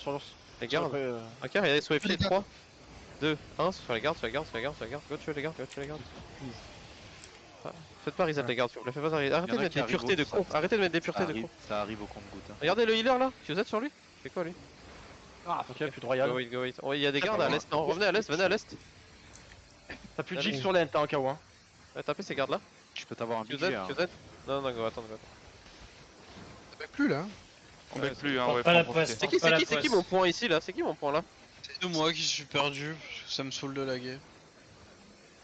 sur l'ours. Les gardes. Après, Ok, regardez sous les pieds, Les gardes. 3, 2, 1, sur les gardes, sur les gardes, sur les gardes, sur les gardes. Go tuer les gardes, go tuer les gardes. Faites pas reset les gardes, s'il vous plaît, faites pas reset. Arrêtez de mettre des puretés de con. Arrêtez de mettre des puretés de con. Ça arrive au compte-goutte. Regardez le healer là, tu vous êtes sur lui. C'est quoi lui? Ah, ok, plus de royal. Go wait, go wait. Oh, il y a des gardes à l'est, non, revenez à l'est, venez à l'est. T'as plus de Jig sur l'end, t'as un KO. Hein. Ouais, tapez ces gardes là. Je peux t'avoir un QZ, budget. Hein. QZ. Non, non, go, attends, go. Ça va plus là. On back plus, hein, ouais. Pas la faut en poisse. profiter. C'est qui mon point ici là? C'est qui mon point là? C'est moi qui suis perdu, parce que ça me saoule de laguer.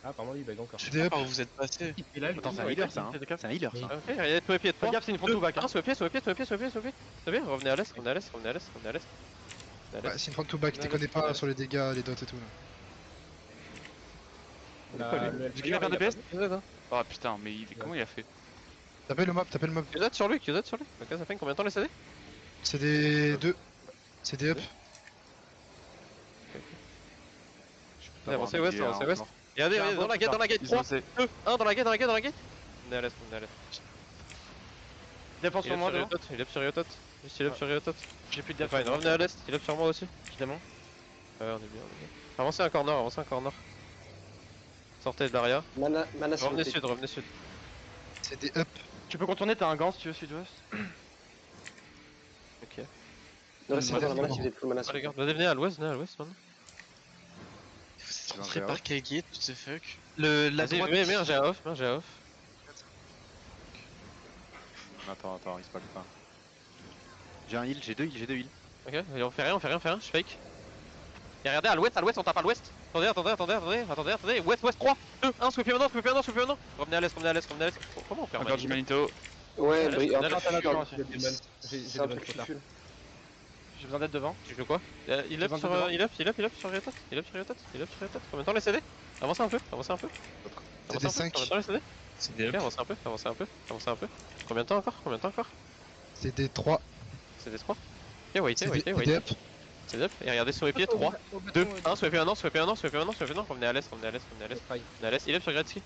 Ah, apparemment, il bug encore. J'ai des up. Par où vous êtes passé? Et là, Attends, c'est un healer ça. Hein. C'est un healer ça. Ok, regardez tous les pieds, Fais 3, gaffe, c'est une front to back. Hein. Sur le pied, sur le pied, sur le pied, sur le pied, sur le pied. C'est bien, revenez à l'est, revenez à l'est, revenez à l'est, revenez à l'est. Revenez à Ouais, l'est. c'est une front to back, t'y connais pas sur les dégâts, les dots et tout là. J'ai qu'il a fait un DPS. Ah putain, mais comment il a fait? Tapez le mob, tapez le mob. QZ sur lui, QZ sur lui. Ok, ça fait combien de temps les CD? C'est des 2. C'est des up. Avancez ouest, avancez ouest. Regardez, regardez, dans la gate, 3, 2, 1, dans la gate, dans la gate, dans la gate. Revenez à l'est, revenez à l'est. Défense sur moi, devant. Il est sur Riotot, juste il est sur Riotot. J'ai plus de def. Fine, revenez à l'est, il est sur moi aussi. Évidemment. Ouais, on est bien, on est bien. Avancez un corner, avancez un corner. Sortez de l'arrière. Mana sur Revenez le sud, revenez sud. C'est des up. Tu peux contourner, t'as un gant si tu veux, sud-ouest. Ok. Non, Ouais, c'est c'est pas dans la des mana, up. c'est full mana. Les gars, venez à l'ouest maintenant. Vous êtes rentré par quel gate, tout ces fuck? La Vas-y, droite. mets un G off, mets un G off. Attends, il se passe pas. J'ai un heal, j'ai 2 heals, j'ai 2 heals. Ok, on fait rien, je fake. Et regardez à l'ouest, on tape à l'ouest. Attendez. Ouest, 3, 2, 1, sweepez maintenant. Revenez à l'est. Comment on fait Encore du Manito. Ouais, Allez, en allez, fait, allez, je allez, suis- J'ai des bonnes. J'ai c'est des un bonnes truc trop tard. full. J'ai besoin d'être devant. Tu joues quoi? Il up sur Riotot. Combien de temps les CD? Avancez un peu. C'est des 5. Combien de temps les CD? C'est des Ok, avancez un peu. Combien de temps encore? C'est des 3. C'est des 3. Ok, wait. C'est des up. C'est up. Et regardez sur les pieds, 3, 2, 1, sweepez maintenant. Revenez à l'est. Il est up sur Gretzky.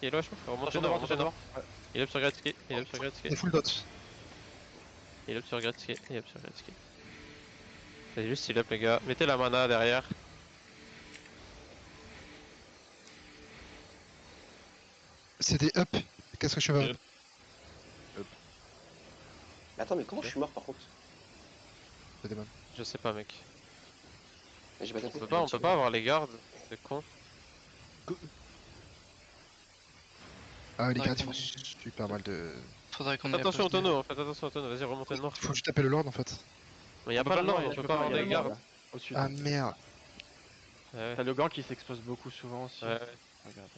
Il est là, je crois. Remontez devant. Il est up sur Gretzky. Des full dots. Il est up sur Gretzky. C'est juste il up les gars. Mettez la mana derrière. C'est des up. Qu'est-ce que je fais? Attends, mais comment je suis mort par contre? C'est des man. Je sais pas mec. J'ai pas On tapé. peut pas avoir les gardes. C'est con. Ah, les gars, ils font super mal de. Faudrait qu'on Faites attention au tonneau, vas-y remontez le nord. Faut juste taper le lord en fait. Mais y'a pas le nord, on peut pas avoir les gardes. Au sud. Ah merde. Ouais. T'as le gant qui s'expose beaucoup souvent aussi. Ouais. Regarde.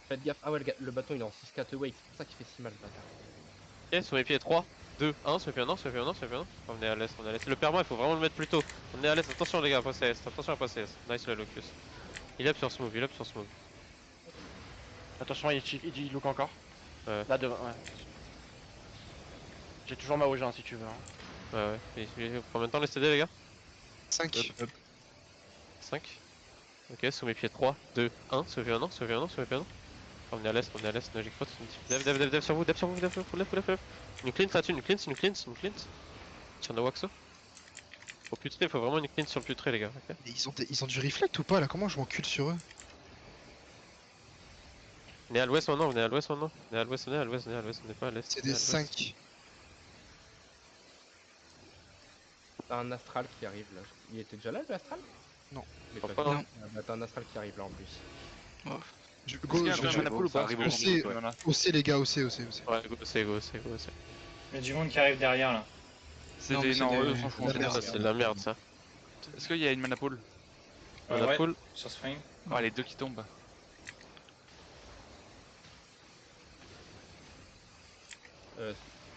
Faites gaffe. Ah ouais, le bâton il est en 6-4 away. C'est pour ça qu'il fait si mal le bâtard. Ok, sur les pieds 3, 2, 1, sweepez maintenant. Revenez à l'est. Le perma il faut vraiment le mettre plus tôt. Revenez à l'est, attention les gars, pas CS, attention à pas CS. Nice le locus. Il est up sur smooth. Attention, il look encore. Ouais. Là devant, ouais. J'ai toujours ma Oja si tu veux. Hein. Ouais. Combien de temps les CD les gars? 5. 5. Ok, sous mes pieds 3, 2, 1, sweepez maintenant. Revenez à l'est, logic pot. Dev sur vous, full left. Une cleanse là-dessus, une cleanse. Sur nos waxo. Au putré, faut vraiment une cleanse sur le putré les gars. Ok. Mais ils ont du reflect ou pas là? Comment je m'encule sur eux? Venez à l'ouest maintenant, venez à l'ouest, on n'est pas à l'est. C'est des 5. T'as un astral qui arrive là. Il était déjà là le astral? Non. Mais Crois pas pas, vu. non. Ah bah t'as un astral qui arrive là en plus. Go, Est-ce qu'il y a un mana pool ou pas? OC les gars, OC. Ouais, go. Il y a du monde qui arrive derrière là. C'est Non, des. mais c'est Non, des- eux s'en foutent. Ça c'est de la merde ça. Est-ce qu'il y a une mana pool? On a full. Sur ce frame. Ah, les deux qui tombent.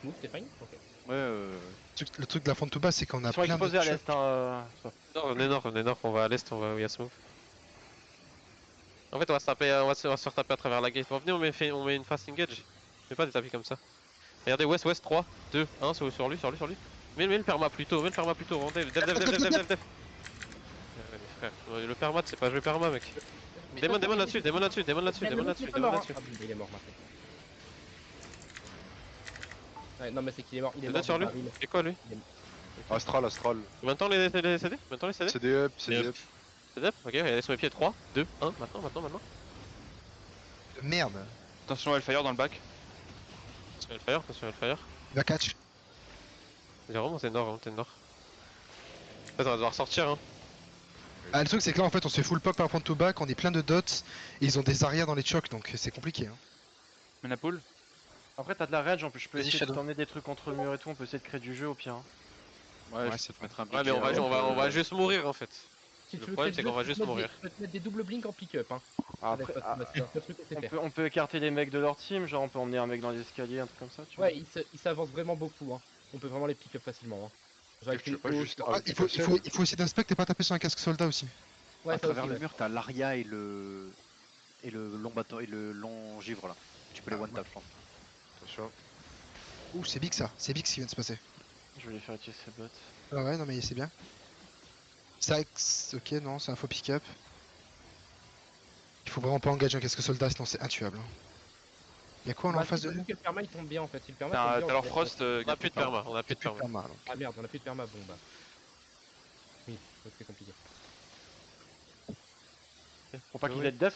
Smooth, t'es fine? Ok. Ouais, Le truc de la front to bas, c'est qu'on a Ils sont plein exposés à de. l'est. Hein. Non, revenez nord, on va à l'est, on va où il y a smooth. En fait on va se taper, on va se retaper à travers la gate. Revenez, on met une fast engage. Fais pas des tapis comme ça. Regardez ouest, 3, 2, 1, sur lui. Mets le perma plus tôt, dev. Ouais, mais frère, le perma c'est pas jouer perma mec. Démon là-dessus. Il est mort maintenant. Il est mort maintenant. Ouais, non mais c'est qu'il est mort. Il est Vous mort. êtes sur lui? Ah, oui, C'est quoi lui? Astral, Astral. Combien de temps les CD? Combien de temps les CD? CD up, CD up. CD up, ok, regardez sur mes pieds, 3, 2, 1, maintenant. Merde. Attention Hellfire dans le back. Attention Hellfire. Il va catch. J'ai remonté nord, remonté nord. En fait, on va devoir sortir, hein. Ah, le truc c'est que là en fait on se fait full pop par front to back, on est plein de dots, et ils ont des arrières dans les chocs donc c'est compliqué. Hein. Menapool. Après, t'as de la range, en plus, je peux Vas-y, essayer de Shadow. t'emmener des trucs contre le mur et tout, on peut essayer de créer du jeu au pire. Hein. Ouais, Ouais, je sais te mettre un Ouais, mais on va juste mourir en fait. Si Le tu veux problème, créer c'est le qu'on va jeu, juste tu peux mourir. tu peux te mettre des double blink en pick-up. Hein. Après, Avec ah, c'est un seul truc que c'est faire. on peut écarter les mecs de leur team, genre on peut emmener un mec dans l'escalier, un truc comme ça, tu vois. Ouais, ils s'avancent vraiment beaucoup. Hein. On peut vraiment les pick-up facilement. Hein. Genre avec Tu veux les pas hauts, juste- Ah, il faut essayer d'inspect et pas taper sur un casque soldat aussi. Ouais, à ça travers aussi, le ouais. mur, t'as l'aria et le long bâton et le long givre là. Tu peux les one tap, je pense. Attention. Ouh, c'est big ça, c'est big ce qui vient de se passer. Je vais les faire utiliser ces bots. Ah ouais, non mais c'est bien. Sax, ok, non, c'est un faux pick-up. Il faut vraiment pas engager un casque soldat, sinon c'est intuable. Hein. Y'a quoi là en Bah, face si, de nous? que le perma il tombe bien en fait. Si le perma T'as tombe bien, alors on peut- Frost, On a plus de perma, on a plus de perma. Perma, donc. Ah merde, on a plus de perma, bon bah. Oui, donc c'est compliqué. Pour pas qu'ils aient de death,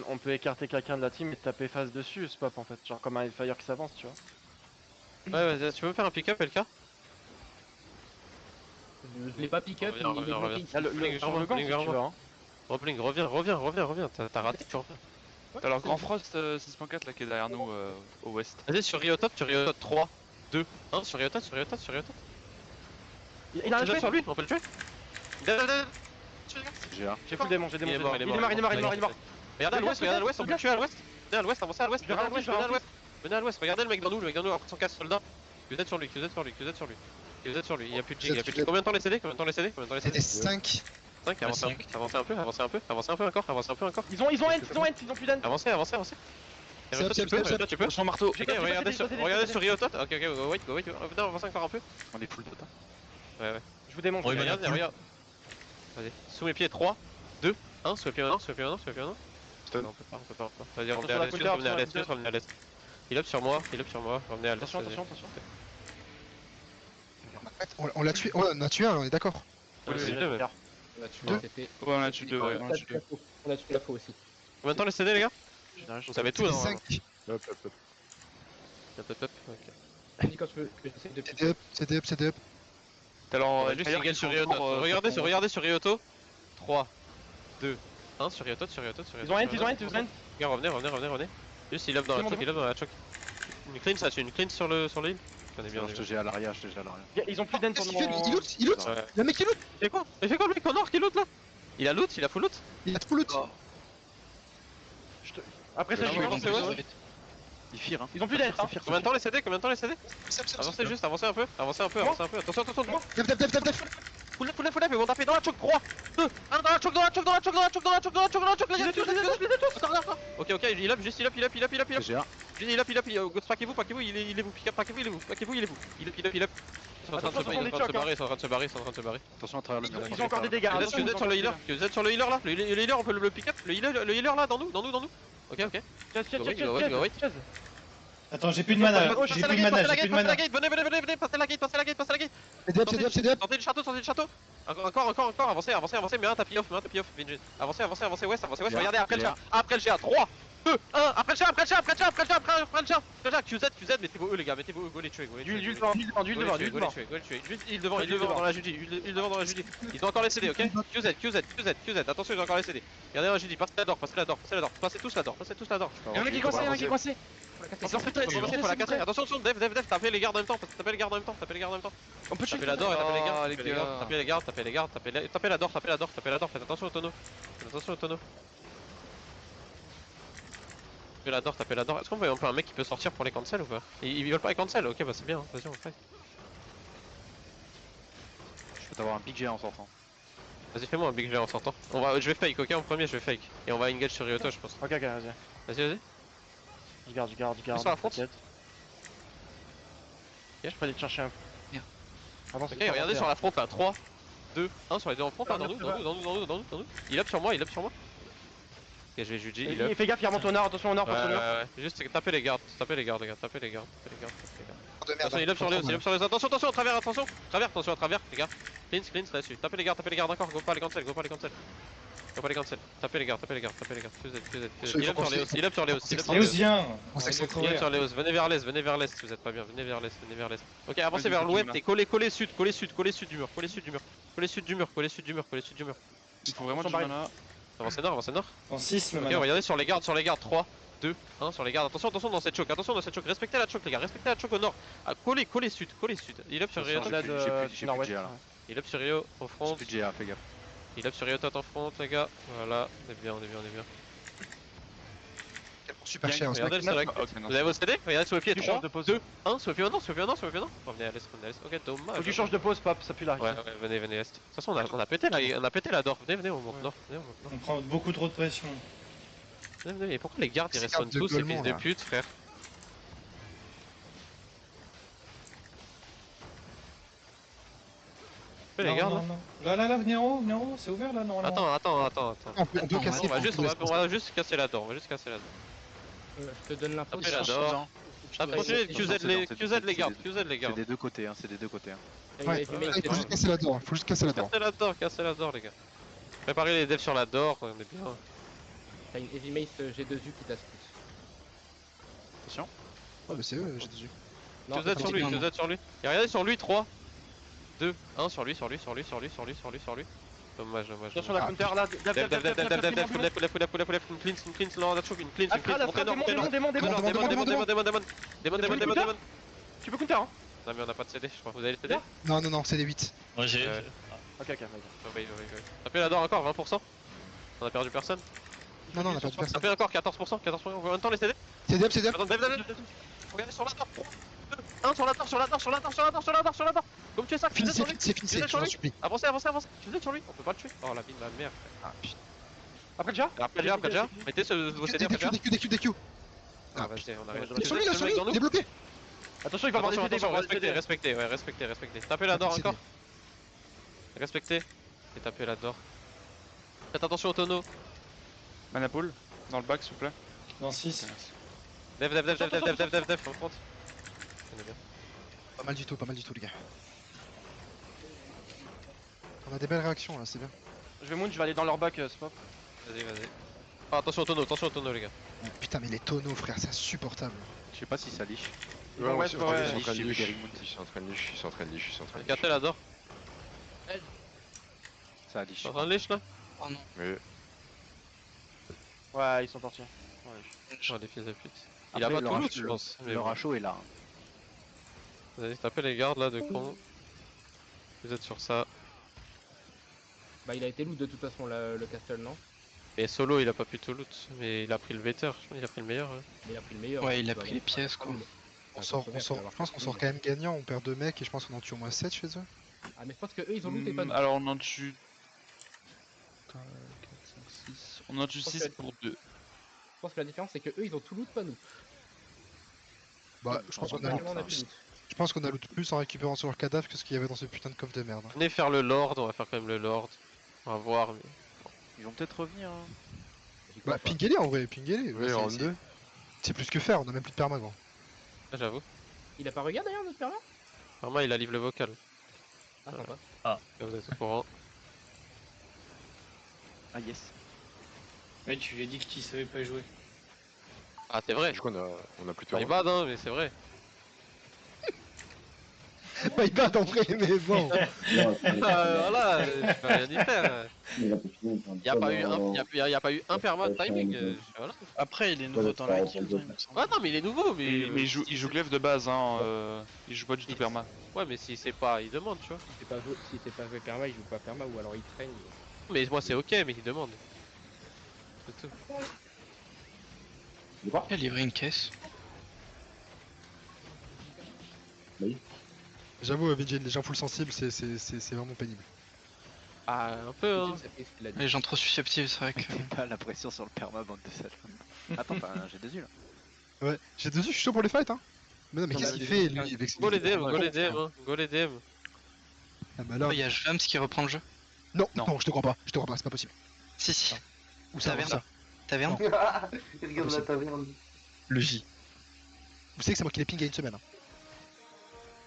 on peut écarter quelqu'un de la team et taper face dessus, ce pop en fait, genre comme un Hellfire qui s'avance, tu vois. Ouais, vas-y, tu peux me faire un pick-up, LK? Je l'ai pas pick-up, Reviens, il est reviens, bloqué reviens. ici. Là, Blink, sur le camp, si blink, tu veux, hein. Reblink, reviens, t'as raté, tu reviens. T'as alors Grand Frost 6.4 là qui est derrière nous au ouest. Vas-y, sur Riotop, 3, 2, 1, sur Riotop. Il a un Sur HP. lui, on peut le tuer. GA. J'ai full démon, j'ai démon. Il est mort. Il est mort. Regarde à l'ouest, on peut le tuer à l'ouest. Venez à l'ouest, avancez à l'ouest, venez à l'ouest, regardez le mec dans nous, après son casse soldat. Vous êtes sur lui, il y a plus de jig, Combien de temps les CD? C'est des 5. 5, avancez un peu encore. Ils ont end, ils ont plus d'end. Avancez. Tu peux. Son marteau. Ok, regardez sur Riotop. Ok, go wait. Venez, avancez encore un peu. On est full total. Ouais. Je vous démonte. Regarde. Vas-y, sous mes pieds, 3, 2, 1, sous mes pieds, 1. Stun. Non, on peut pas. Vas-y, Attention, revenez à la l'est, couleur, revenez à attention, l'est. Il up sur moi, revenez à l'est. Attention. On l'a tué, on a tué un, on est d'accord. Ouais, c'est deux, même. On a tué, Deux. c'était- Ouais, on a tué deux, ouais. On a tué la faux. On a tué la faux aussi. Combien de temps les CD, les gars? Vous savez tout, C'est des non? 5. Hop. Hop, ok. Dis quand tu veux que j'essaie de CD up. T'as alors Juste Hellfire sur Ryoto. Regardez sur Ryoto. 3, 2, 1 sur Ryoto. Ils ont end. Regarde, revenez. Juste il up dans la choc, Une clean sur le heal. On est bien. Je te j'ai à l'aria, Ils ont plus d'end Qu'est-ce pendant. qu'il fait lui? Il loot. Ouais. Le mec il loot. Il fait quoi le mec en or qui loot là? Il a loot, il a full loot. Il a trop loot. Après ça, Non, je mais vais avancez, avancer. ouais. Il fire, hein. Ils ont plus d'end. Combien de temps les CD? Avancez juste, avancez un peu. Attention. Def. Full up, ils vont taper dans la choc. 3, 2, 1 dans la choc. Ok, il up, juste il up. GA. Il up, Ghost packez-vous, il est vous, pick up, packez-vous, il est vous. Il up. Ils sont en train de se barrer, Attention à travers le mur. Ils ont encore des dégâts. Vous êtes sur le healer, là, le healer on peut le pick up, le healer là, dans nous. Ok. Go wait. Attends, j'ai plus de mana. Passez la gate, venez, passez la gate. CD up. Sortez du château. Encore, avancez, mais un tapis off, Vinjin. Avancez, west, regardez après le GA, 3, 2, 1, après le GA, QZ, mettez-vous eux les gars, go les tuer, D'huile devant. Il devant dans la Judy, ils ont encore les CD, ok? QZ, attention ils ont encore les CD. Regardez la Judy, passez la door, passez tous la door. Y'a un mec qui est coincé. Faut la casser, attention, Dev, tapez les gardes en même temps, tapez les gardes en même temps. On peut Tapez la door et tapez les gardes, tapez la door, faites attention au tonneau. Tapez la door. Est-ce qu'on peut un mec qui peut sortir pour les cancel ou pas? Ils veulent pas les cancel, ok bah c'est bien, vas-y on fight. Je peux t'avoir un big GA en sortant. Vas-y fais-moi un big G en sortant. Je vais fake, ok en premier je vais fake. Et on va engage sur Ryoto je pense. Ok, vas-y. Vas-y. Je garde. Sur la front. T'inquiète. Je peux aller te chercher un. Merde. Avance, Ok regardez sur la front là, 3, 2, 1 sur les deux en front là, dans nous. Il up sur moi. Ok je vais Juji, il up. Fais gaffe, il remonte au nord, attention au nord, passe au nord. Ouais, juste tapez les gardes, les gars. Attention, il up sur les hauts, il up sur les hauts. Attention, attention, travers, attention. Travers, attention à travers, les gars. Cleanse, reste dessus. Tapez les gardes encore. Go pas les cancel, go pas les cancel. Go pas les cancel. Tapez les gardes. Fusez. Il up sur les hauts, il up sur les hauts. Léos, viens. On Il up sur les hauts. Venez vers l'est si vous êtes pas bien. Venez vers l'est. Ok, avancez vers l'ouest et collez sud du mur. Collez sud du mur. Il faut vraiment du mana. Avancez nord. En 6, Ok, regardez sur les gardes. 3, 2, 1 sur les gardes. Attention dans cette choke. Respectez la choke, les gars. Respectez la choke au nord. Ah, collez sud. Il up sur Rio. J'ai plus de GA là. Il up sur Rio au front. J'ai plus de GA, fais gaffe. Il up sur Rio en front, les gars. Voilà, on est bien. Super cher. Regardez le select. Vous avez vos CD? Regardez sur le pied. 3, 2, 1. Sur le pied maintenant. Revenez à l'est. Ok, dommage. Faut que tu changes de pause, Pop, ça pue là. Ouais, venez est. De toute façon, on a pété la door. Venez, on monte nord. On prend beaucoup trop de pression. Venez. Mais pourquoi les gardes ils Ces restent en gardes de dessous, ces Golemont, fils de là. pute, frère? Fais les gardes là. Là, venez en haut, c'est ouvert là, normalement. Attends. On peut casser. On va juste casser la door. Je te donne l'info. Tapez la door. Continuez, QZ les gardes. C'est des deux côtés. Ouais, il faut juste casser la door. Cassez la door, les gars. Préparez les devs sur la door, on est bien. T'as une Heavy Mace G2U qui t'assiste. Attention. Oh, mais c'est eux, j'ai dessus. QZ sur lui. Et regardez sur lui, 3, 2, 1 sur lui. Dommage. Attention la counter là, Dev, cleanse, là, démon. Tu peux counter hein. Non mais on a pas de CD, je crois. Vous avez les CD? Non, c'est des 8. Moi j'ai. Ok, vas-y. Tapez la door encore, 20%. On a perdu personne. Non, on a perdu personne. Tapez encore 14%. En même temps les CD? C'est Diab. Attends, Dev. Regardez sur la door. 3, 2, 1 sur la door. Comme tu es ça, C'est fini, je t'en supplie. Avancez. Tu veux sur lui? On peut pas le tuer. Oh la vie de ma mère. Ah putain. Après déjà. Après déjà. Mettez vos CD après déjà. DQ. Ah vas-y, on arrive. Il est sur lui, il est bloqué. Attention, il va avoir des CD. Respectez. Tapez la door encore. Respectez. Et tapez la door. Faites attention au tonneau. Mana pool, dans le bac s'il vous plaît. Dans 6. Dev, en front. On est bien. Pas mal du tout, les gars. On a des belles réactions là, c'est bien. Je vais mount, je vais aller dans leur back, Spop. Vas-y. Oh, attention au tonneau, les gars. Putain, mais les tonneaux, frère, c'est insupportable. Je sais pas si ça liche. Ouais, Ils sont en train de liche. Regardez la door. Ça liche. T'es en train de liche là? Oh non. Ouais, ils sont partis. Oh les fils de pute. Il a Après, pas tout loot, je pense. Le ratio est là. Vas-y, tapez les gardes là de con. Vous êtes sur ça. Bah il a été loot de toute façon le castle, non? Et solo il a pas pu tout loot, mais il a pris le better, je pense qu'il a pris le meilleur. Ouais. Mais il a pris le meilleur. Ouais, il a pris les pièces quoi. Je pense qu'on sort quand même gagnant, on perd 2 mecs et je pense qu'on en tue au moins 7 chez eux. Ah mais je pense que eux ils ont loot et pas nous. Alors on en tue. 4, 5, 6. On en tue 6 pour 2. Je pense que la différence c'est que eux ils ont tout loot, pas nous. Bah, je pense qu'on a Vraiment, on a plus loot. Je pense qu'on a loot plus en récupérant sur leur cadavre que ce qu'il y avait dans ce putain de coffre de merde. Venez faire le lord, on va faire quand même le lord. On va voir, mais... Ils vont peut-être revenir. Bah, pinguez-les en vrai, pinguez-les. Oui, en 2. C'est plus que faire, on a même plus de perma, gros. Ah, j'avoue. Il a pas regardé d'ailleurs notre perma? Vraiment, il a livré le vocal. Ah sympa. Là, vous êtes au courant. Ah yes. Ouais, tu lui as dit que tu savais pas jouer. Ah, c'est vrai. Du coup, on a plus de Il bad, hein, mais c'est vrai. Bah, il bat en vrai, mais bon. Voilà, je peux rien y faire. Y a pas eu un perma de timing. Voilà. Après, il est nouveau dans la guilde, il me semble. Ouais, non, mais il est nouveau, mais. Mais il joue glaive de base, hein. Il joue pas du tout perma. Ouais, mais s'il sait pas, il demande, tu vois. Si t'es pas joué perma, il joue pas perma ou alors il traîne. Mais moi, c'est ok, mais il demande. C'est tout. Il a livré une caisse. J'avoue, VJ, les gens full sensibles, c'est vraiment pénible. Ah, un peu, hein. Les gens trop susceptibles, c'est vrai que. Mettez pas la pression sur le perma, bande de salauds. Attends, t'as un G2U là. Ouais, j'ai dessus, je suis chaud pour les fights, hein. Mais non, mais qu'est-ce qu'il fait, lui, avec ses... Go les DM, go les DM. Ah bah là... Il y a Jams qui reprend le jeu. Non, je te crois pas, c'est pas possible. Si. Où ça, Taverne. Taverne. Regarde la taverne. Le J. Vous savez que c'est moi qui l'ai ping il y a une semaine. Hein.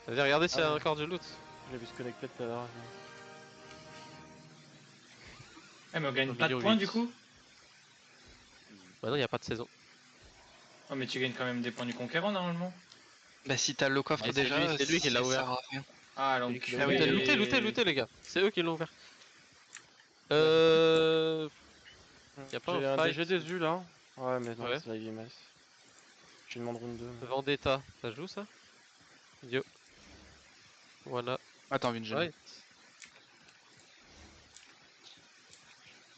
Vas-y, regardez s'il y a Ah ouais. encore du loot. J'ai vu se connecter tout à l'heure. Eh, mais on gagne Au pas de milieu, points 8. du coup? Bah non, y a pas de saison. Oh, mais tu gagnes quand même des points du conquérant normalement. Bah si t'as le coffre Mais c'est déjà, lui- c'est lui qui l'a ça ouvert. sert à rien. Ah, Celui donc. qui l'a Ah oui, ouvert. lootez les gars. C'est eux qui l'ont ouvert. Y'a pas J'ai un un fight. DG désu là. Ouais, mais non, Ouais. c'est la IMS. Je lui demande round 2. Vendetta, ça joue ça? Yo. Voilà. Attends, Vinjen. Ouais.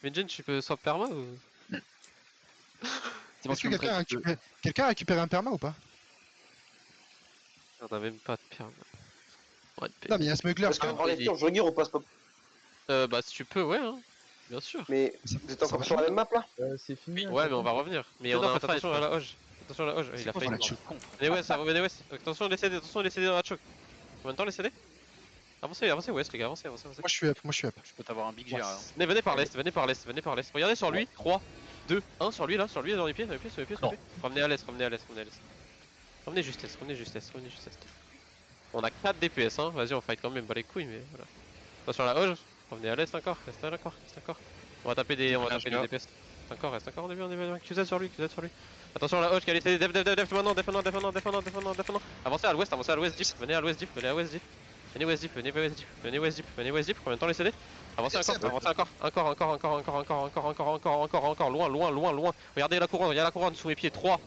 Vinjen, tu peux swap perma ou? C'est bon, Est-ce tu que me prêtes quelqu'un a récupéré un perma ou pas? On a même pas de perma. Ouais, de Non, mais il y a un smuggler. Est-ce qu'on prend les tirs, je regarde ou pas, Spop? Bah si tu peux, ouais, hein. Bien sûr. Mais Ça- vous êtes ça encore va sur la même map là? C'est fini. hein, Ouais, ça mais on va compte. revenir. Mais Non, on a faites attention à la hoge. Attention à la hoge. Il a quoi failli. ce match con, frère? Venez West, venez West. Attention les CD dans la choke. Combien de temps les CD? Avancez West les gars, avancez. Moi je suis up, moi je suis up. Je peux t'avoir un big GR. Hein. Venez par l'est. Regardez sur lui. 3, 2, 1 sur lui là, dans les pieds, sur les pieds. Revenez à l'est. Revenez juste est. On a 4 DPS hein, vas-y on fight quand même, pas les couilles mais voilà. Attention à la hoge, revenez à l'est encore, reste encore. On va taper des DPS. Reste encore, on est bien, QZ sur lui. Attention à la hoge qui a laissé def maintenant. Avancez à l'ouest deep, venez à l'ouest deep. Venez West deep, combien de temps les CD? Avancez encore, loin. Regardez la couronne, sous mes pieds, 3,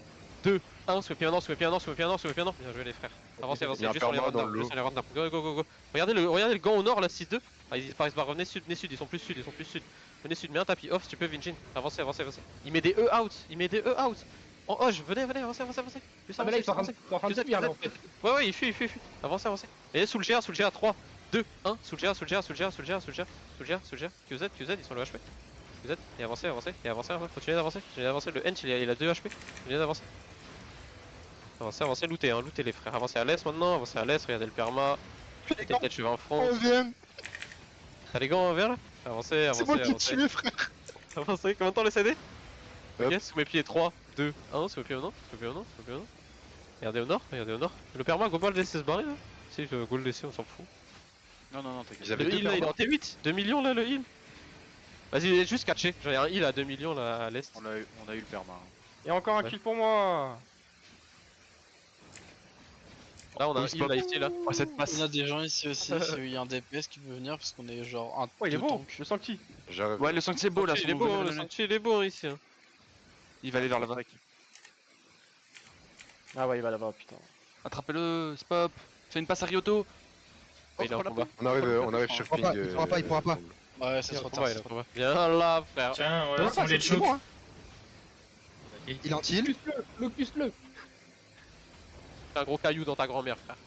2, 1, sous mes pieds maintenant. Bien joué les frères. Avancez, juste sur les random, Go. Regardez le gant au nord là, 6-2. Ah, ils paraissent pas, revenez sud, ils sont plus sud. Venez sud, mets un tapis off si tu peux, Vinjin. Avancez. Il met des E out. En hoche, venez, avancez. Plus Ah, mais là, ils sont en train avancez. de fuir là en fait. Ouais, il fuit. Avancez. Et sous le GA, 3, 2, 1, sous le GA. QZ, ils sont le HP. QZ, et avancez. Continuez d'avancer. Le Hench, il a 2 HP. Continuez d'avancer. Avancez, lootez les frères. Avancez à l'est maintenant, regardez le perma. Peut-être je vais en front. On vient. T'as les gants verts là? Avancez. C'est moi qui te tue, frère. Avancez, combien de temps les CD? Ok, sous mes pieds 3, 2, 1, sous mes pieds au nord. Regardez au nord. Le perma, go pas le laisser se barrer là. Si, je go le laisser, on s'en fout. Non, t'inquiète. Le heal là, il est en T8, 2 millions là le heal. Vas-y, juste catcher. J'en ai un heal à 2 millions là à l'est. On a eu le perma. Hein. Et encore un Ouais. kill pour moi. Là, on a un heal là ici là. Oh, cette passe. On a des gens ici aussi, s'il y a un DPS qui peut venir parce qu'on est genre un Oh, il est deux beau, tanks. le sancti. Ouais, le sanctuaire est beau là. Il est beau, hein, le sanctuaire il est beau hein, ici. Hein. Il va aller vers là-bas. Ah ouais, il va là-bas, putain. Attrapez-le, Spop. Fais une passe à Ryoto. Il est en combat. On arrive sur pourra pas, ping. il pourra pas. Ouais, ça Il est se en retard. combat, il est en combat. Viens là, frère. Tiens, ouais, Ouais, on les c'est choke. bon, hein. Il est en heal. Locus-le. Fais un gros caillou dans ta grand-mère, frère.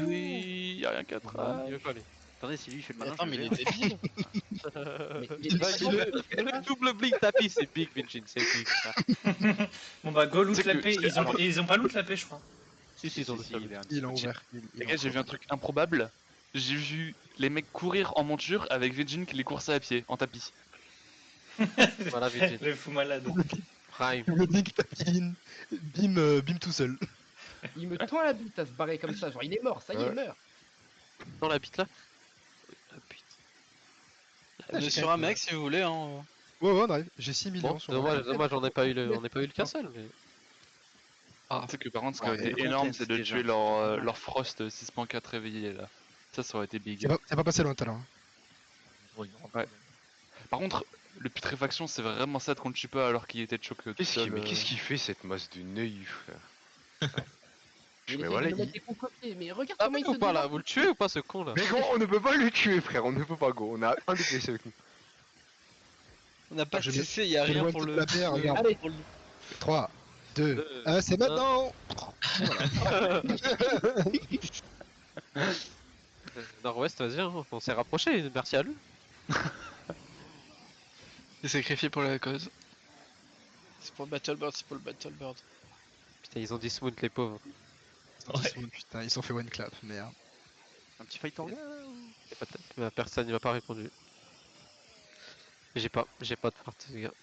Oui, y'a rien qu'à Il veut pas lui. Attendez, si lui il fait le Mais malin. attends, je mais il vais est débile. Le double blink tapis, c'est big, Vincin, c'est big. frère. Bon bah, go loot C'est la que- paix. Ils ont pas loot la paix, je crois. Si, ils ont le il est un Ils l'ont petit- ouvert. Les gars, j'ai vu un truc improbable. J'ai vu les mecs courir en monture avec Vegin qui les coursait à pied, en tapis. Voilà, Vincin. Le fou malade. Prime. Le Nick tapine. Bim tout seul. Il me tend la bite à se barrer comme ça. Genre, il est mort, ça y est, il meurt. Dans la bite là. Ah, putain. On est sur un mec si vous voulez. Hein. Ouais, on arrive. J'ai 6 millions Bon, sur moi. dommage, on n'a pas eu le qu'un seul. Mais... Tu sais que par contre, ce qui Ouais, aurait été le énorme, contest, c'est de déjà. tuer leur Frost 6.4 réveillé là. Ça aurait été big. C'est pas passé loin tout à l'heure. Ouais. Par contre, le putréfaction, c'est vraiment ça qu'on le tue pas alors qu'il était de choc tout seul. Mais qu'est-ce qu'il fait cette masse de neuil, frère? Il Mais essaie voilà, de me mettre des concoctés, mais regarde Ah, comment il se ou pas là, débat. vous le tuez ou pas ce con là? Mais gros, on ne peut pas le tuer, frère, on ne peut pas, go. On a un DPS avec nous. On n'a pas de Je CC, y a je rien vois pour toute le. la paire, regarde. Allez, 3, 2, 1, c'est maintenant. Nord-Ouest, vas-y, hein, on s'est rapproché, merci à lui. C'est sacrifié pour la cause. C'est pour le Battlebird, Putain, ils ont dit smooth les pauvres. Putain, ils sont fait one clap, merde. Un petit fight en gars là Y a pas de- Personne il m'a pas répondu. J'ai pas de part, les gars.